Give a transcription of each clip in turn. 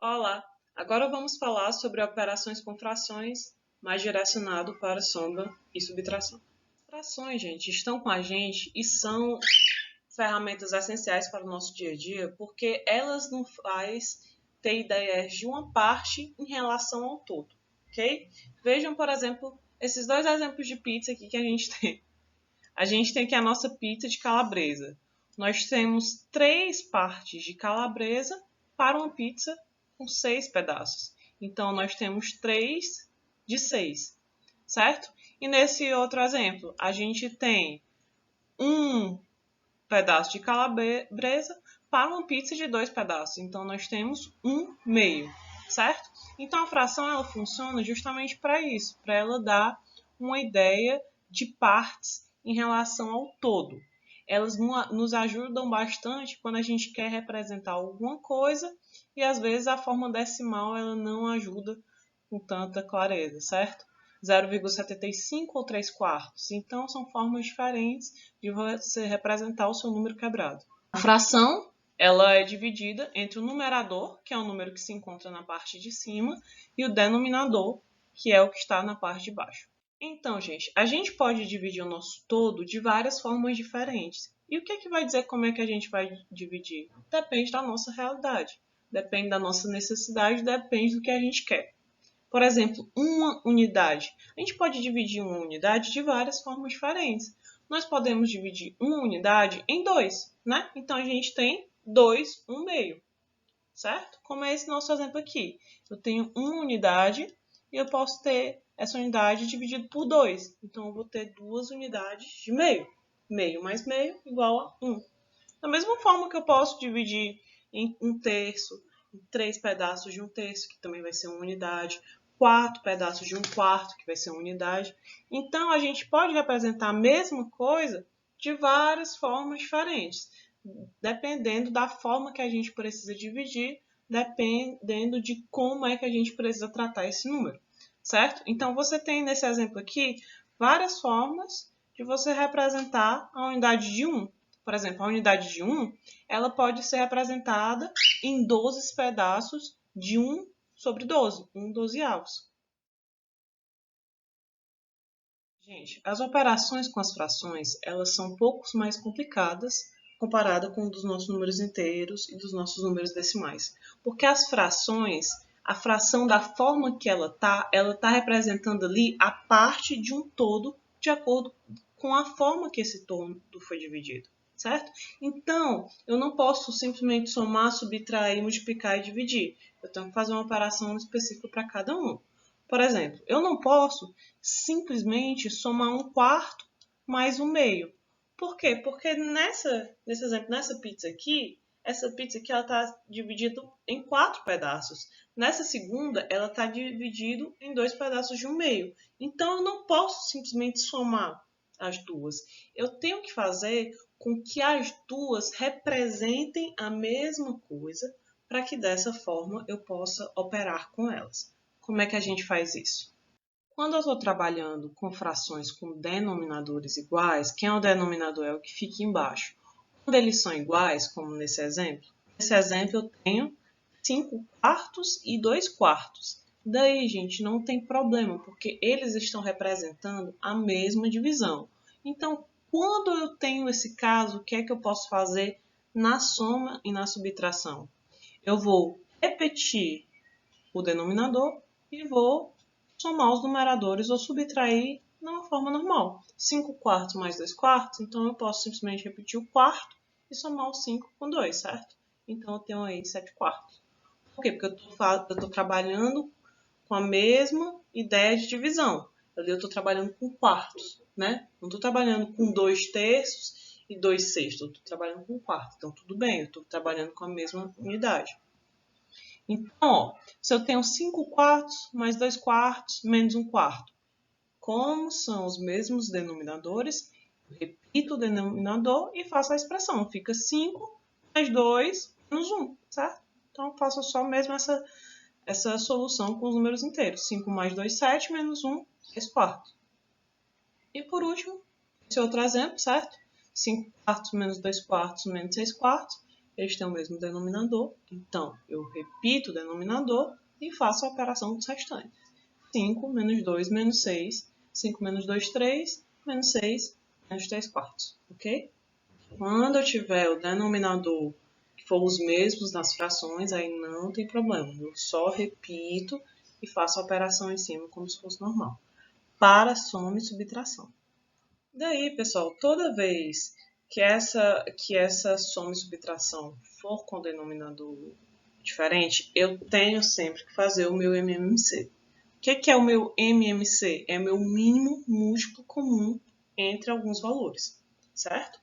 Olá! Agora vamos falar sobre operações com frações, mais direcionado para soma e subtração. Frações, gente, estão com a gente e são ferramentas essenciais para o nosso dia a dia, porque elas nos fazem ter ideias de uma parte em relação ao todo, ok? Vejam, por exemplo, esses dois exemplos de pizza aqui que a gente tem. A gente tem aqui a nossa pizza de calabresa. Nós temos 3 partes de calabresa para uma pizza com 6 pedaços. Então, nós temos 3 de 6, certo? E nesse outro exemplo, a gente tem um pedaço de calabresa para uma pizza de 2 pedaços. Então, nós temos 1/2, certo? Então, a fração ela funciona justamente para isso, para ela dar uma ideia de partes em relação ao todo. Elas nos ajudam bastante quando a gente quer representar alguma coisa e às vezes a forma decimal ela não ajuda com tanta clareza, certo? 0,75 ou 3/4. Então, são formas diferentes de você representar o seu número quebrado. A fração ela é dividida entre o numerador, que é o número que se encontra na parte de cima, e o denominador, que é o que está na parte de baixo. Então, gente, a gente pode dividir o nosso todo de várias formas diferentes. E o que é que vai dizer como é que a gente vai dividir? Depende da nossa realidade, depende da nossa necessidade, depende do que a gente quer. Por exemplo, uma unidade. A gente pode dividir uma unidade de várias formas diferentes. Nós podemos dividir uma unidade em 2, né? Então, a gente tem 2, 1/2, certo? Como é esse nosso exemplo aqui. Eu tenho uma unidade e eu posso ter essa unidade dividida por 2. Então, eu vou ter 2 unidades de meio. Meio mais meio igual a 1. Da mesma forma que eu posso dividir em 1/3, em 3 pedaços de 1/3, que também vai ser uma unidade, 4 pedaços de 1/4, que vai ser uma unidade. Então, a gente pode representar a mesma coisa de várias formas diferentes, dependendo da forma que a gente precisa dividir, dependendo de como é que a gente precisa tratar esse número, certo? Então, você tem nesse exemplo aqui várias formas de você representar a unidade de 1. Por exemplo, a unidade de 1, ela pode ser representada em 12 pedaços de 1/12, 1/12avos. Gente, as operações com as frações, elas são um pouco mais complicadas comparada com dos nossos números inteiros e dos nossos números decimais. Porque as frações, a fração da forma que ela tá representando ali a parte de um todo de acordo com a forma que esse todo foi dividido, certo? Então, eu não posso simplesmente somar, subtrair, multiplicar e dividir. Eu tenho que fazer uma operação específica para cada um. Por exemplo, eu não posso simplesmente somar 1/4 mais 1/2. Por quê? Porque nesse exemplo, nessa pizza aqui, essa pizza aqui está dividida em 4 pedaços. Nessa segunda, ela está dividida em 2 pedaços de 1/2. Então, eu não posso simplesmente somar as duas. Eu tenho que fazer com que as duas representem a mesma coisa para que dessa forma eu possa operar com elas. Como é que a gente faz isso? Quando eu estou trabalhando com frações com denominadores iguais, quem é o denominador é o que fica embaixo. Quando eles são iguais, como nesse exemplo, eu tenho 5/4 e 2/4. Daí, gente, não tem problema, porque eles estão representando a mesma divisão. Então, quando eu tenho esse caso, o que é que eu posso fazer na soma e na subtração? Eu vou repetir o denominador e vou somar os numeradores ou subtrair de uma forma normal. 5/4 mais 2/4, então eu posso simplesmente repetir o quarto e somar o 5 com 2, certo? Então eu tenho aí 7/4. Por quê? Porque eu estou trabalhando com a mesma ideia de divisão. Eu estou trabalhando com quartos, né? Não estou trabalhando com 2/3 e 2/6. Eu estou trabalhando com quarto. Então tudo bem, eu estou trabalhando com a mesma unidade. Então, ó, se eu tenho 5/4 mais 2/4 menos 1/4, como são os mesmos denominadores, eu repito o denominador e faço a expressão. Fica 5 mais 2 menos 1, certo? Então, eu faço só mesmo essa solução com os números inteiros. 5 mais 2, 7, menos 1, 3/4. E por último, Esse outro exemplo, certo? 5 quartos menos 2 quartos menos 6 quartos, eles têm o mesmo denominador, então eu repito o denominador e faço a operação dos restantes. 5 menos 2 menos 6, 5 menos 2, 3, menos 6, menos 3 quartos, ok? Quando eu tiver o denominador que for os mesmos nas frações, aí não tem problema, eu só repito e faço a operação em cima como se fosse normal, para soma e subtração. Daí, pessoal, toda vez que essa soma e subtração for com denominador diferente, eu tenho sempre que fazer o meu MMC. O que é o meu MMC? É meu mínimo múltiplo comum entre alguns valores, certo?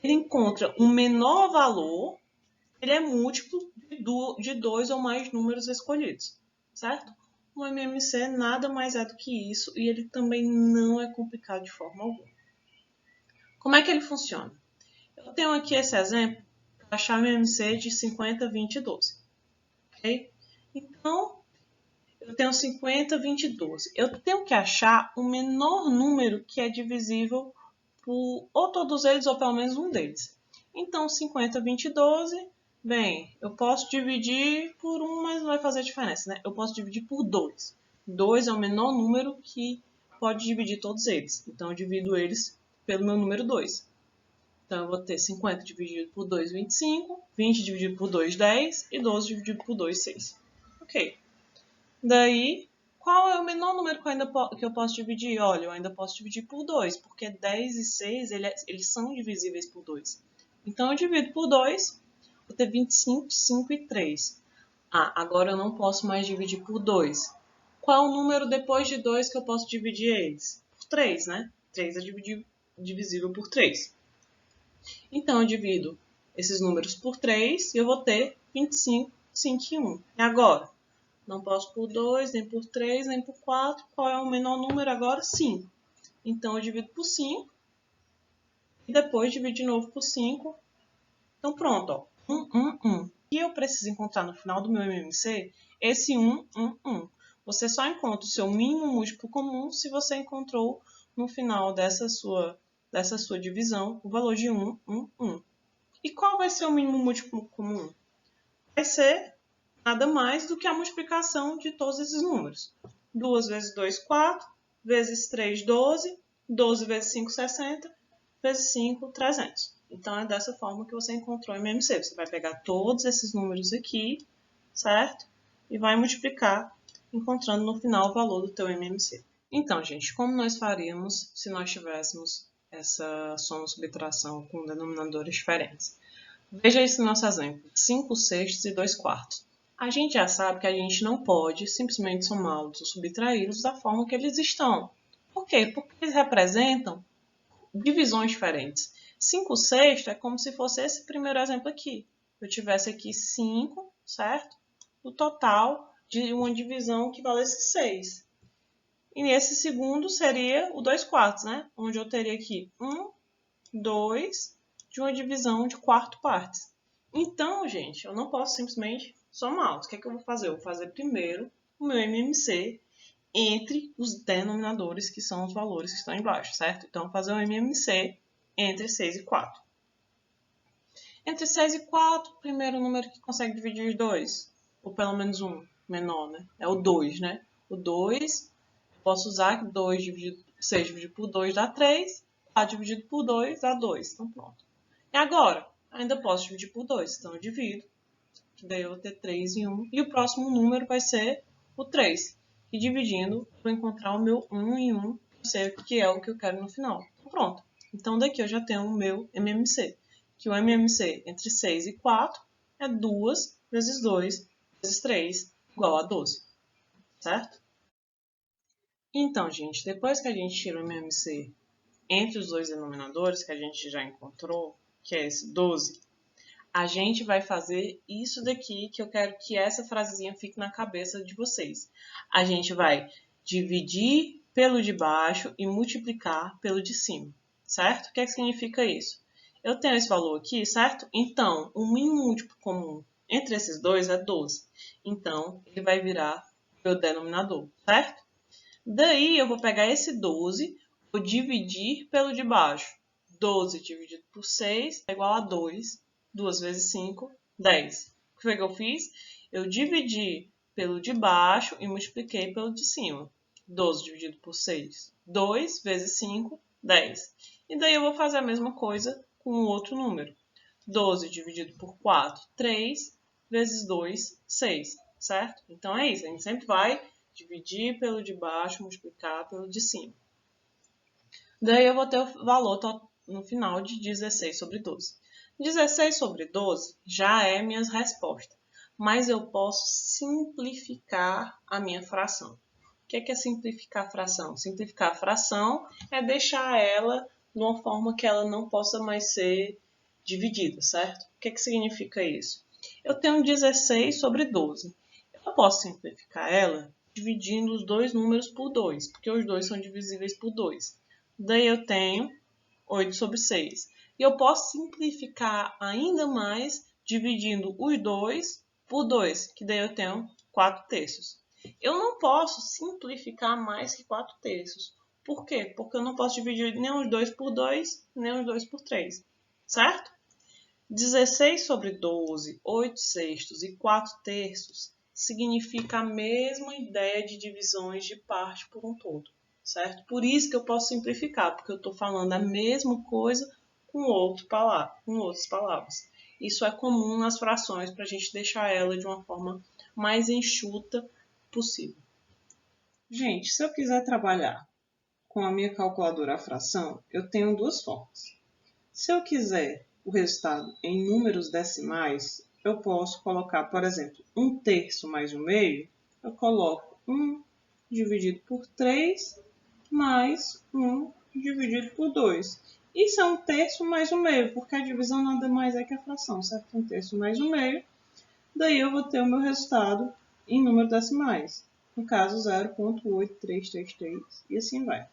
Ele encontra um menor valor, ele é múltiplo de dois ou mais números escolhidos, certo? O MMC nada mais é do que isso e ele também não é complicado de forma alguma. Como é que ele funciona? Eu tenho aqui esse exemplo para achar o MMC de 50, 20 e 12. Ok? Então, eu tenho 50, 20 e 12. Eu tenho que achar o menor número que é divisível por ou todos eles ou pelo menos um deles. Então, 50, 20 e 12, bem, eu posso dividir por 1, mas não vai fazer diferença, né? Eu posso dividir por 2. 2 é o menor número que pode dividir todos eles. Então, eu divido eles pelo meu número 2. Então, eu vou ter 50 dividido por 2, 25, 20 dividido por 2, 10 e 12 dividido por 2, 6. Ok. Daí, qual é o menor número que eu posso dividir? Olha, eu ainda posso dividir por 2, porque 10 e 6 eles são divisíveis por 2. Então, eu divido por 2, vou ter 25, 5 e 3. Ah, agora eu não posso mais dividir por 2. Qual é o número depois de 2 que eu posso dividir eles? Por 3, né? 3 é divisível por 3. Então, eu divido esses números por 3 e eu vou ter 25, 5 e 1. E agora? Não posso por 2, nem por 3, nem por 4. Qual é o menor número agora? 5. Então, eu divido por 5 e depois divido de novo por 5. Então, pronto, ó. 1, 1, 1. E eu preciso encontrar no final do meu MMC esse 1, 1, 1. Você só encontra o seu mínimo múltiplo comum se você encontrou no final dessa sua divisão o valor de 1, 1, 1. E qual vai ser o mínimo múltiplo comum? Vai ser nada mais do que a multiplicação de todos esses números. 2 vezes 2, 4, vezes 3, 12, 12 vezes 5, 60, vezes 5, 300. Então, é dessa forma que você encontrou o MMC. Você vai pegar todos esses números aqui, certo? E vai multiplicar, encontrando no final o valor do teu MMC. Então, gente, como nós faríamos se nós tivéssemos essa soma subtração com denominadores diferentes? Veja esse nosso exemplo, 5 sextos e 2 quartos. A gente já sabe que a gente não pode simplesmente somá-los ou subtraí-los da forma que eles estão. Por quê? Porque eles representam divisões diferentes. 5 sextos é como se fosse esse primeiro exemplo aqui. Eu tivesse aqui 5, certo? O total de uma divisão que valesse 6. E esse segundo seria o 2 quartos, né? Onde eu teria aqui 1, 2, de uma divisão de quarto partes. Então, gente, eu não posso simplesmente somá-los. O que é que eu vou fazer? Eu vou fazer primeiro o meu MMC entre os denominadores, que são os valores que estão embaixo, certo? Então, eu vou fazer o MMC entre 6 e 4. Entre 6 e 4, o primeiro número que consegue dividir os dois, ou pelo menos um menor, né? É o 2, né? O 2, posso usar 6 dividido por 2 dá 3, 4 dividido por 2 dá 2. Então, pronto. E agora, ainda posso dividir por 2, então eu divido. Daí eu vou ter 3 e 1. E o próximo número vai ser o 3. E dividindo, eu vou encontrar o meu 1 e 1, que é o que eu quero no final. Então, pronto. Então, daqui eu já tenho o meu MMC. Que o MMC entre 6 e 4 é 2 vezes 2 vezes 3 igual a 12. Certo? Então, gente, depois que a gente tira o MMC entre os dois denominadores que a gente já encontrou, que é esse 12, a gente vai fazer isso daqui, que eu quero que essa frasezinha fique na cabeça de vocês. A gente vai dividir pelo de baixo e multiplicar pelo de cima, certo? O que é que significa isso? Eu tenho esse valor aqui, certo? Então, o mínimo múltiplo comum entre esses dois é 12. Então, ele vai virar meu denominador, certo? Daí, eu vou pegar esse 12, Vou dividir pelo de baixo. 12 dividido por 6 é igual a 2. 2 vezes 5, 10. O que foi que eu fiz? Eu dividi pelo de baixo e multipliquei pelo de cima. 12 dividido por 6, 2 vezes 5, 10. E daí eu vou fazer a mesma coisa com o outro número. 12 dividido por 4, 3 vezes 2, 6, certo? Então é isso, a gente sempre vai dividir pelo de baixo, multiplicar pelo de cima. Daí eu vou ter o valor no final de 16 sobre 12. 16 sobre 12 já é minha resposta, mas eu posso simplificar a minha fração. O que é simplificar a fração? Simplificar a fração é deixar ela de uma forma que ela não possa mais ser dividida, certo? O que significa isso? Eu tenho 16 sobre 12. Eu posso simplificar ela dividindo os dois números por 2, porque os dois são divisíveis por 2. Daí eu tenho 8 sobre 6. E eu posso simplificar ainda mais dividindo os 2 por 2, que daí eu tenho 4 terços. Eu não posso simplificar mais que 4 terços. Por quê? Porque eu não posso dividir nem os 2 por 2, nem os 2 por 3, certo? 16 sobre 12, 8 sextos e 4 terços significa a mesma ideia de divisões de parte por um todo, certo? Por isso que eu posso simplificar, porque eu estou falando a mesma coisa com outras palavras. Isso é comum nas frações para a gente deixar ela de uma forma mais enxuta possível. Gente, se eu quiser trabalhar com a minha calculadora a fração, eu tenho duas formas. Se eu quiser o resultado em números decimais, eu posso colocar, por exemplo, 1 terço mais 1 meio, eu coloco 1 dividido por 3 mais 1 dividido por 2. Isso é 1 terço mais 1 meio, porque a divisão nada mais é que a fração, certo? 1 terço mais 1 meio. Daí eu vou ter o meu resultado em números decimais. No caso, 0,8333 e assim vai.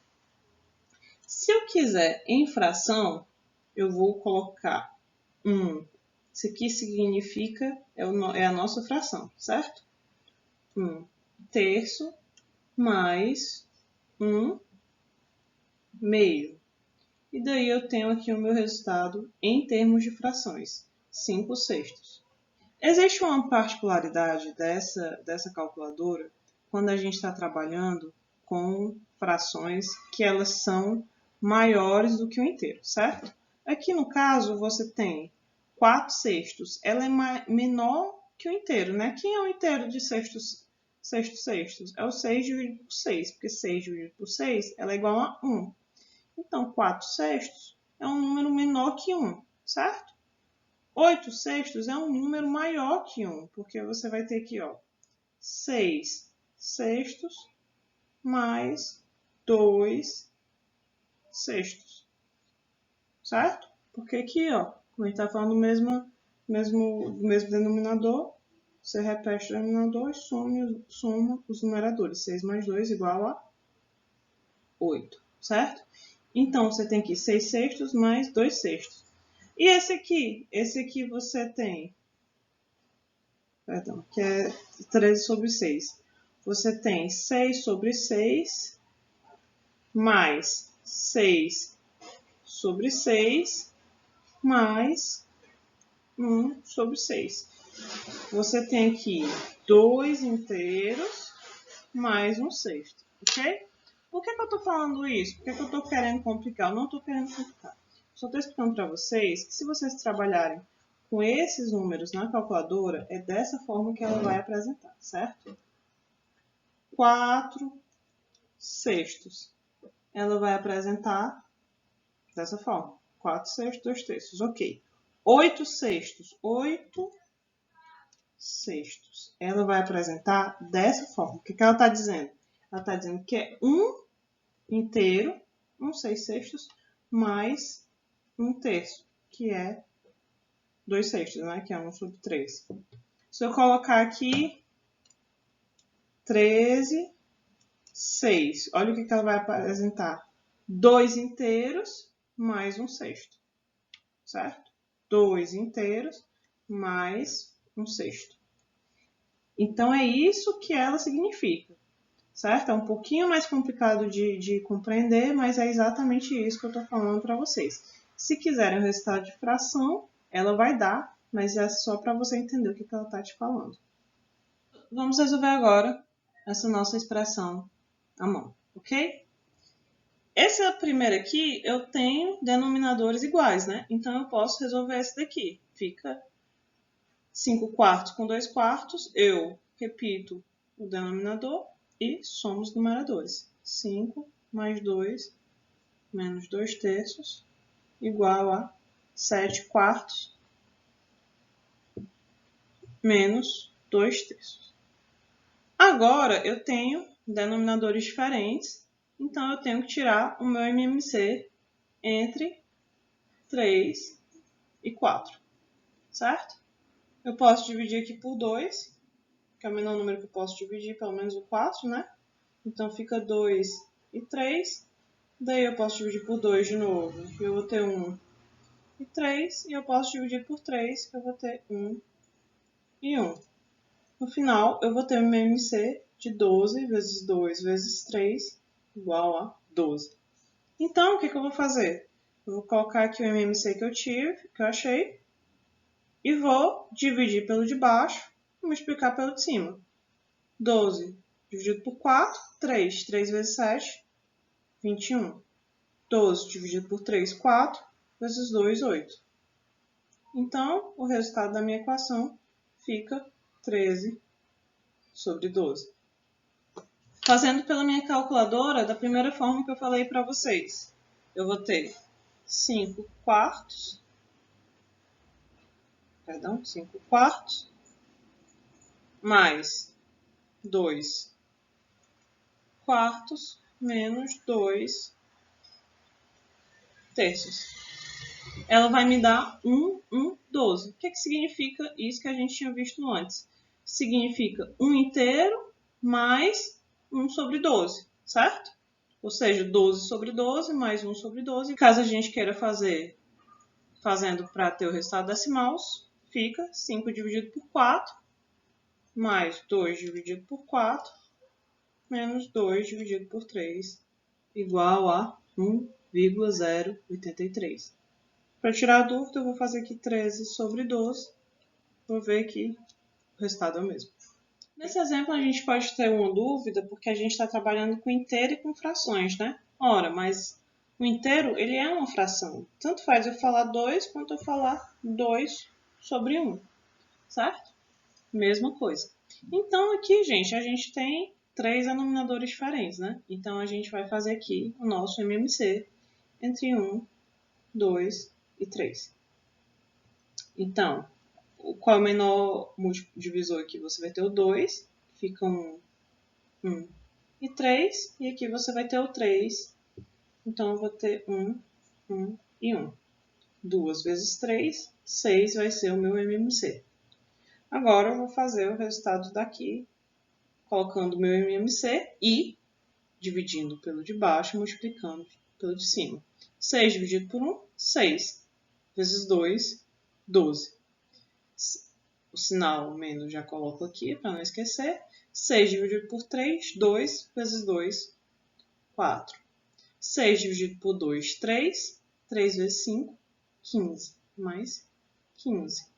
Se eu quiser em fração, eu vou colocar 1. Isso aqui significa, é a nossa fração, certo? 1 terço mais 1 meio. E daí eu tenho aqui o meu resultado em termos de frações, 5 sextos. Existe uma particularidade dessa calculadora quando a gente está trabalhando com frações que elas são maiores do que o inteiro, certo? Aqui no caso você tem 4 sextos, ela é menor que o inteiro, né? Quem é o inteiro de sextos? É o 6 dividido por 6, porque 6 dividido por 6 ela é igual a 1. Então, 4 sextos é um número menor que 1, certo? 8 sextos é um número maior que 1, porque você vai ter aqui, ó, 6 sextos mais 2 sextos, certo? Porque aqui, ó, como a gente está falando do mesmo denominador, você repete o denominador e soma os numeradores. 6 mais 2 igual a 8, certo? Então, você tem aqui 6 sextos mais 2 sextos. E esse aqui você tem, perdão, que é 13 sobre 6. Você tem 6 sobre 6 mais 6 sobre 6 mais 1 sobre 6. Você tem aqui 2 inteiros mais 1 sexto, ok? Por que eu estou falando isso? Por que eu estou querendo complicar? Eu não estou querendo complicar. Só estou explicando para vocês que se vocês trabalharem com esses números na calculadora, é dessa forma que ela vai apresentar, certo? 4 sextos. Ela vai apresentar dessa forma. 4 sextos, 2 terços, ok. 8 sextos. 8 sextos. Ela vai apresentar dessa forma. O que ela está dizendo? Ela está dizendo que é 1 inteiro, 6 sextos, mais 1 terço, que é 2 sextos, né? Que é 1 sobre 3. Se eu colocar aqui 13, 6, olha o que ela vai apresentar. 2 inteiros mais 1 sexto, certo? 2 inteiros mais 1 sexto. Então, é isso que ela significa. certo? É um pouquinho mais complicado de compreender, mas é exatamente isso que eu estou falando para vocês. Se quiserem o resultado de fração, ela vai dar, mas é só para você entender o que ela está te falando. Vamos resolver agora essa nossa expressão à mão, ok? Essa primeira aqui, eu tenho denominadores iguais, né? Então, eu posso resolver esse daqui. Fica 5 quartos com 2 quartos. Eu repito o denominador e somo os numeradores. 5 mais 2 menos 2 terços igual a 7 quartos menos 2 terços. Agora, eu tenho denominadores diferentes, então eu tenho que tirar o meu MMC entre 3 e 4, certo? Eu posso dividir aqui por 2, que é o menor número que eu posso dividir, pelo menos o 4, né? Então, fica 2 e 3. Daí, eu posso dividir por 2 de novo, que eu vou ter 1 e 3. E eu posso dividir por 3, que eu vou ter 1 e 1. No final, eu vou ter o meu MC de 12 vezes 2 vezes 3 igual a 12. Então, o que eu vou fazer? Eu vou colocar aqui o MMC que eu tive, que eu achei, e vou dividir pelo de baixo e multiplicar pelo de cima. 12 dividido por 4, 3. 3 vezes 7, 21. 12 dividido por 3, 4. Vezes 2, 8. Então, o resultado da minha equação fica 13 sobre 12. Fazendo pela minha calculadora, da primeira forma que eu falei para vocês, eu vou ter 5 quartos, 5 quartos, mais 2 quartos, menos 2 terços. Ela vai me dar 12. O que significa isso que a gente tinha visto antes? Significa 1 inteiro mais 1 sobre 12, certo? Ou seja, 12 sobre 12 mais 1 sobre 12. Caso a gente queira fazer fazendo para ter o resultado decimal, fica 5 dividido por 4 mais 2 dividido por 4 menos 2 dividido por 3 igual a 1,083. Para tirar a dúvida, eu vou fazer aqui 13 sobre 12. Vou ver que o resultado é o mesmo. Nesse exemplo, a gente pode ter uma dúvida, porque a gente está trabalhando com inteiro e com frações, né? Ora, mas o inteiro, ele é uma fração. Tanto faz eu falar 2 quanto eu falar 2 sobre 1, certo? Mesma coisa. Então, aqui, gente, a gente tem 3 denominadores diferentes, né? Então, a gente vai fazer aqui o nosso MMC entre 1, 2 e 3. Então, qual é o menor múltiplo divisor aqui? Você vai ter o 2, fica 1 e 3, e aqui você vai ter o 3, então eu vou ter 1 e 1. 2 vezes 3, 6 vai ser o meu MMC. Agora eu vou fazer o resultado daqui, colocando o meu MMC e dividindo pelo de baixo, multiplicando pelo de cima. 6 dividido por 1, 6. Vezes 2, 12. O sinal menos já coloco aqui, para não esquecer. 6 dividido por 3, 2. Vezes 2, 4. 6 dividido por 2, 3. 3 vezes 5, 15. Mais 15.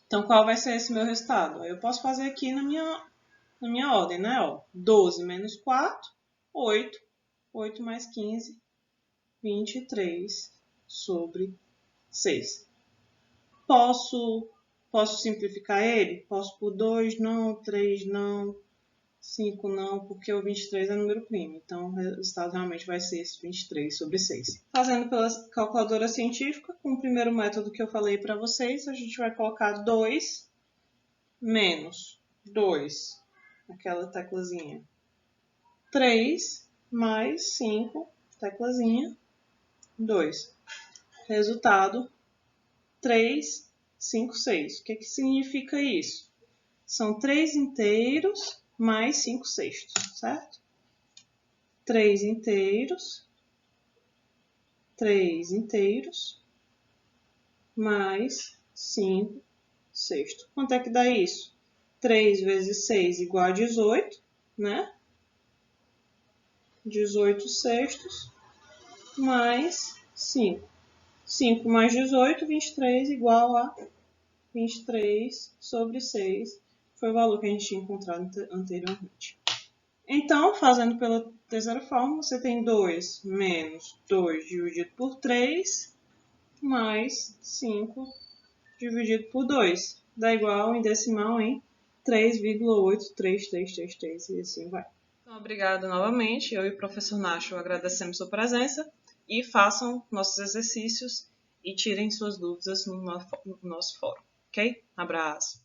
Então, qual vai ser esse meu resultado? Eu posso fazer aqui na minha ordem, né? 12 menos 4, 8. 8 mais 15, 23 sobre 6. Posso simplificar ele? Posso por 2 não, 3 não, 5 não, porque o 23 é número primo. Então, o resultado realmente vai ser esse 23 sobre 6. Fazendo pela calculadora científica, com o primeiro método que eu falei para vocês, a gente vai colocar 2 menos 2, aquela teclazinha, 3 mais 5, teclazinha, 2. Resultado, 3, 5, 6. O que significa isso? São 3 inteiros mais 5 sextos, certo? 3 inteiros mais 5 sextos. Quanto é que dá isso? 3 vezes 6 igual a 18, né? 18 sextos, mais 5. 5 mais 18, 23, igual a 23 sobre 6. Foi o valor que a gente tinha encontrado anteriormente. Então, fazendo pela terceira forma, você tem 2 menos 2 dividido por 3, mais 5 dividido por 2. Dá igual, em decimal, em 3,83333, e assim vai. Então, obrigado novamente. Eu e o professor Nacho agradecemos sua presença e façam nossos exercícios e tirem suas dúvidas no nosso fórum, ok? Abraço!